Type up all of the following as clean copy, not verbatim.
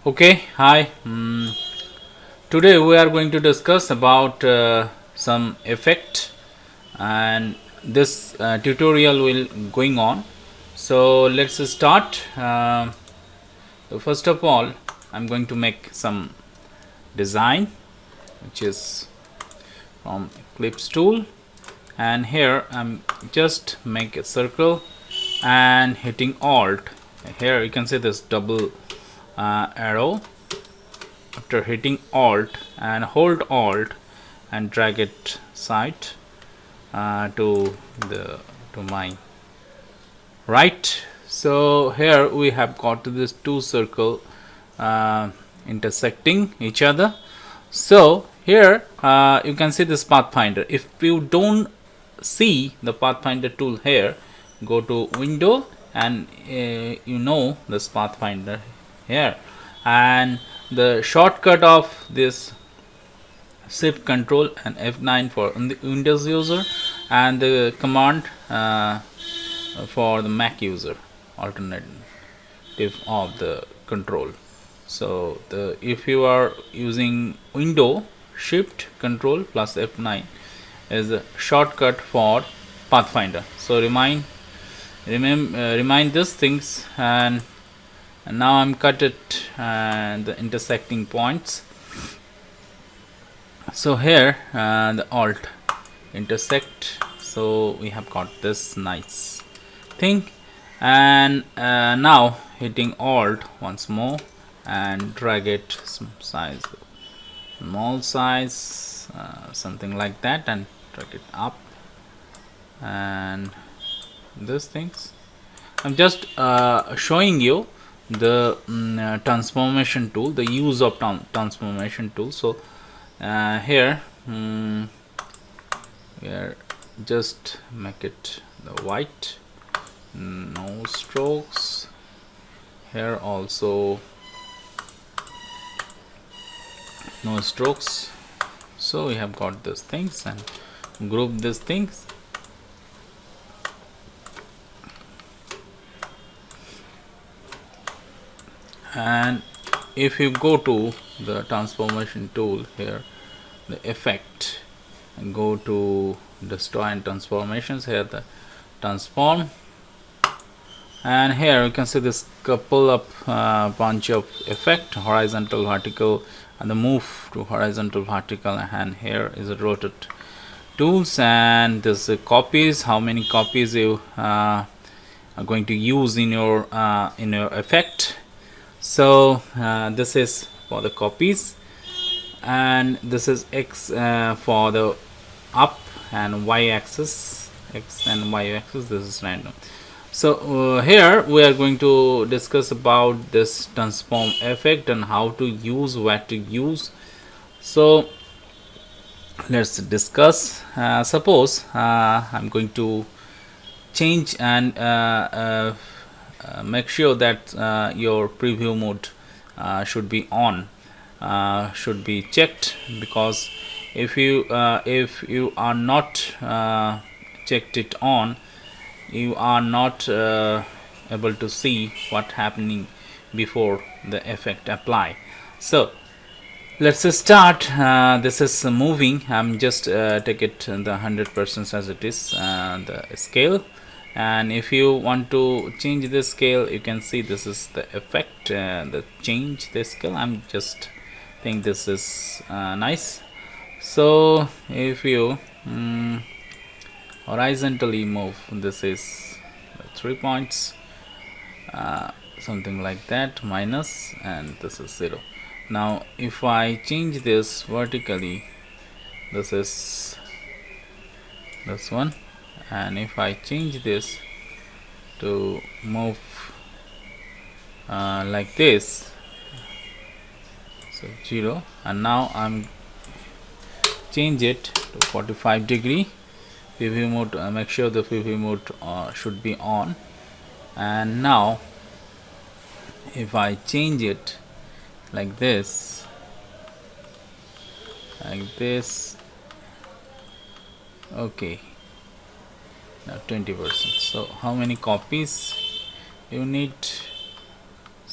Okay, hi. Today we are going to discuss about some effect, and this tutorial will going on. So let's start. So first of all, I'm going to make some design, which is from Eclipse tool, and here I'm just make a circle and hitting Alt. Here you can see this double arrow. After hitting Alt and hold Alt and drag it side to my right. So here we have got this two circle intersecting each other. So here you can see this Pathfinder. If you don't see the Pathfinder tool here, go to Window and this Pathfinder here, and the shortcut of this Shift Control and F9 for the Windows user, and the command for the Mac user, alternative of the control. So if you are using Window, Shift Control plus F9 is a shortcut for Pathfinder. So remind these things, and now I'm cut it and the intersecting points. So here the Alt intersect, so we have got this nice thing, and now hitting Alt once more and drag it some size, small size, something like that, and drag it up, and these things I'm just showing you the transformation tool, the use of transformation tool. So here we are just make it the white, no strokes. Here also no strokes. So we have got these things and group these things. And if you go to the transformation tool here, the effect, and go to destroy and transformations, here the transform, and here you can see this couple of bunch of effect, horizontal, vertical, and the move to horizontal, vertical, and here is a rotate tools, and this copies, how many copies you are going to use in your effect. So this is for the copies, and this is X for the up and Y axis, X and Y axis, this is random. So here we are going to discuss about this transform effect and how to use, what to use. So let's discuss. Suppose I'm going to change and make sure that your preview mode should be on, should be checked, because if you are not checked it on, you are not able to see what happening before the effect apply. So let's start. This is moving. I'm just take it the 100% as it is, the scale. And if you want to change the scale, you can see this is the effect, the change the scale. I'm just think this is nice. So if you horizontally move, this is 3 points, something like that, minus, and this is 0. Now if I change this vertically, this is this one, and if I change this to move like this, so 0, and now I'm change it to 45 degree preview mode. Make sure the preview mode should be on, and now if I change it like this, okay, now 20%. So how many copies you need?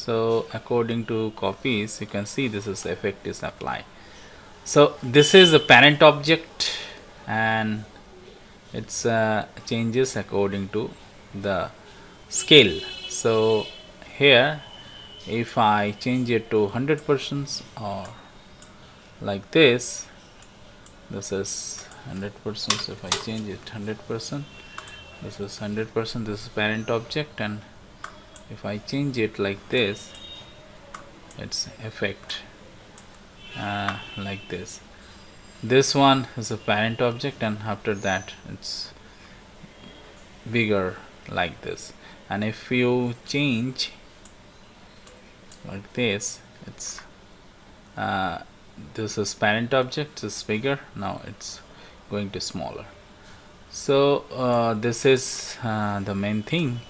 So according to copies, you can see this is effect is applied. So this is the parent object, and it's changes according to the scale. So here, if I change it to 100% or like this is 100%. So if I change it 100%, this is 100%, this is parent object, and if I change it like this, it's effect like this. This one is a parent object, and after that it's bigger like this. And if you change like this, it's this is parent object is bigger, now it's going to smaller. So this is the main thing.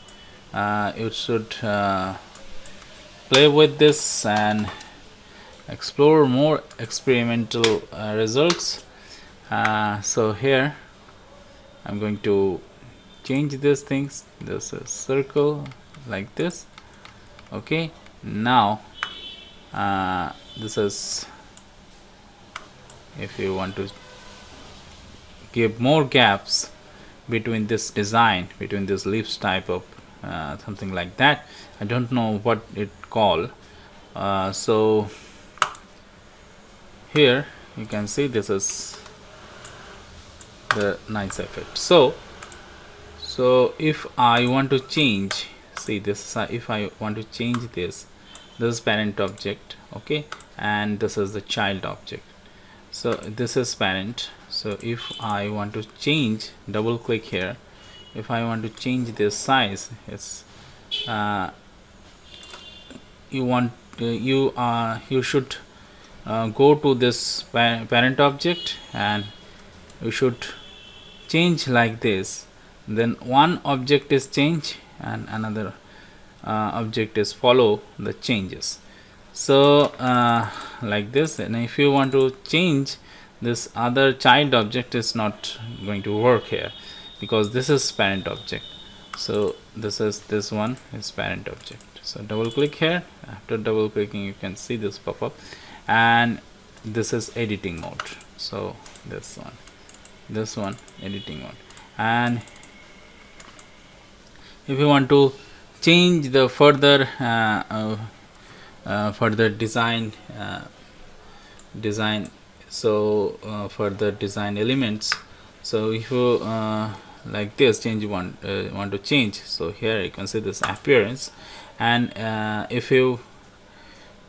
You should play with this and explore more experimental results. So here I'm going to change these things. This is circle like this. Okay, now this is, if you want to give more gaps between this design, between this leaves type of something like that, I don't know what it called. So here you can see this is the nice effect. So if I want to change, see this, if I want to change this is parent object, okay, and this is the child object. So this is parent. So if I want to change, double click here, if I want to change this size, it's you should go to this parent object, and you should change like this. Then one object is change and another object is follow the changes. So like this. And if you want to change this other child object, is not going to work here because this is parent object. So this one is parent object. So double click here. After double clicking, you can see this pop up, and this is editing mode. So this one editing mode. And if you want to change the further design so further design elements, so if you like this change want to change, so here you can see this appearance. And if you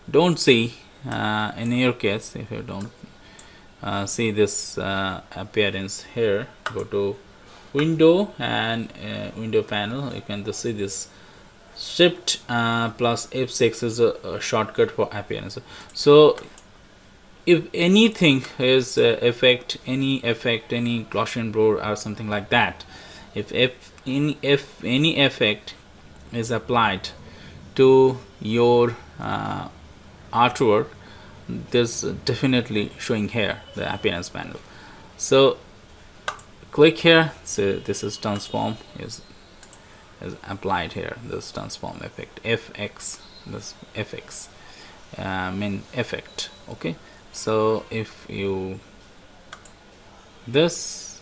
don't see in your case, if you don't see this appearance here, go to window and window panel, you can just see this shift plus F6 is a shortcut for appearance. So if anything is any Gaussian blur or something like that, if any effect is applied to your artwork, this definitely showing here the appearance panel. So click here. So this is transform is applied here, this transform effect fx, this fx mean effect. Okay, so if you this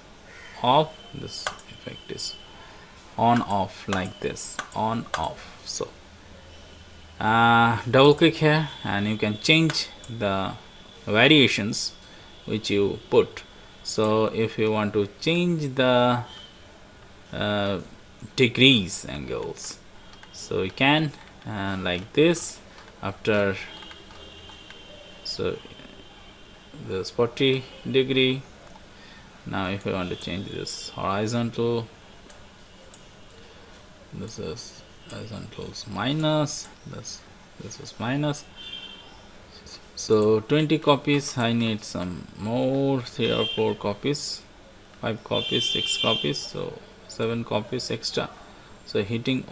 off, this effect is on off like this, on off. So double click here and you can change the variations which you put. So if you want to change the degrees angles, so you can like this. After, so this 40 degree. Now if I want to change this horizontal, this is horizontals minus, this is minus. So 20 copies, I need some more, 3 or 4 copies, 5 copies, 6 copies, so 7 copies extra. So hitting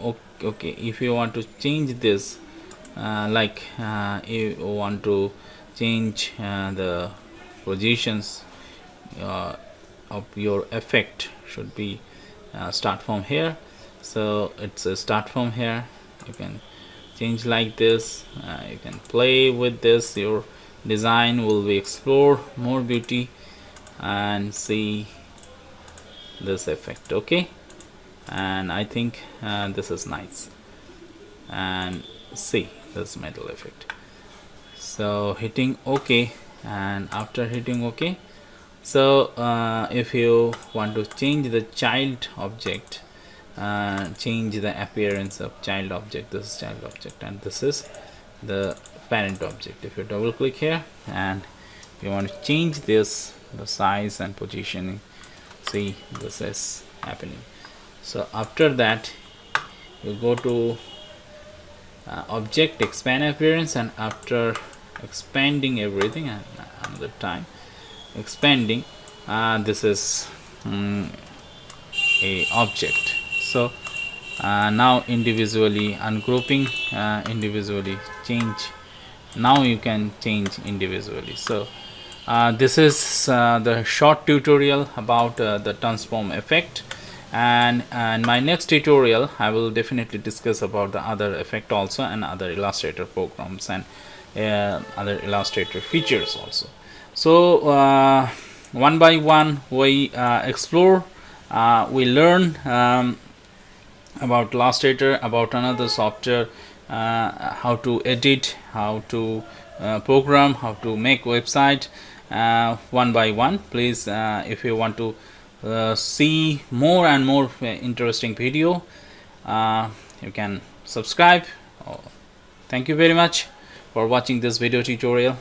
okay. If you want to change this like you want to change the positions of your effect, should be start from here. So it's a start from here, you can change like this. You can play with this, your design will be explore more beauty and see this effect. Okay, and I think this is nice, and see this metal effect. So hitting OK, and after hitting OK, so if you want to change the child object, change the appearance of child object, this is child object and this is the parent object. If you double click here and you want to change this, the size and positioning, see this is happening. So after that you go to object, expand appearance, and after expanding everything and another time expanding, this is a object. So now individually ungrouping, individually change. Now you can change individually. So this is the short tutorial about the transform effect, and in my next tutorial I will definitely discuss about the other effect also, and other Illustrator programs and other Illustrator features also. So one by one we explore, we learn about Illustrator, about another software, how to edit, how to program, how to make website, one by one. Please, if you want to see more and more interesting video, you can subscribe. Thank you very much for watching this video tutorial.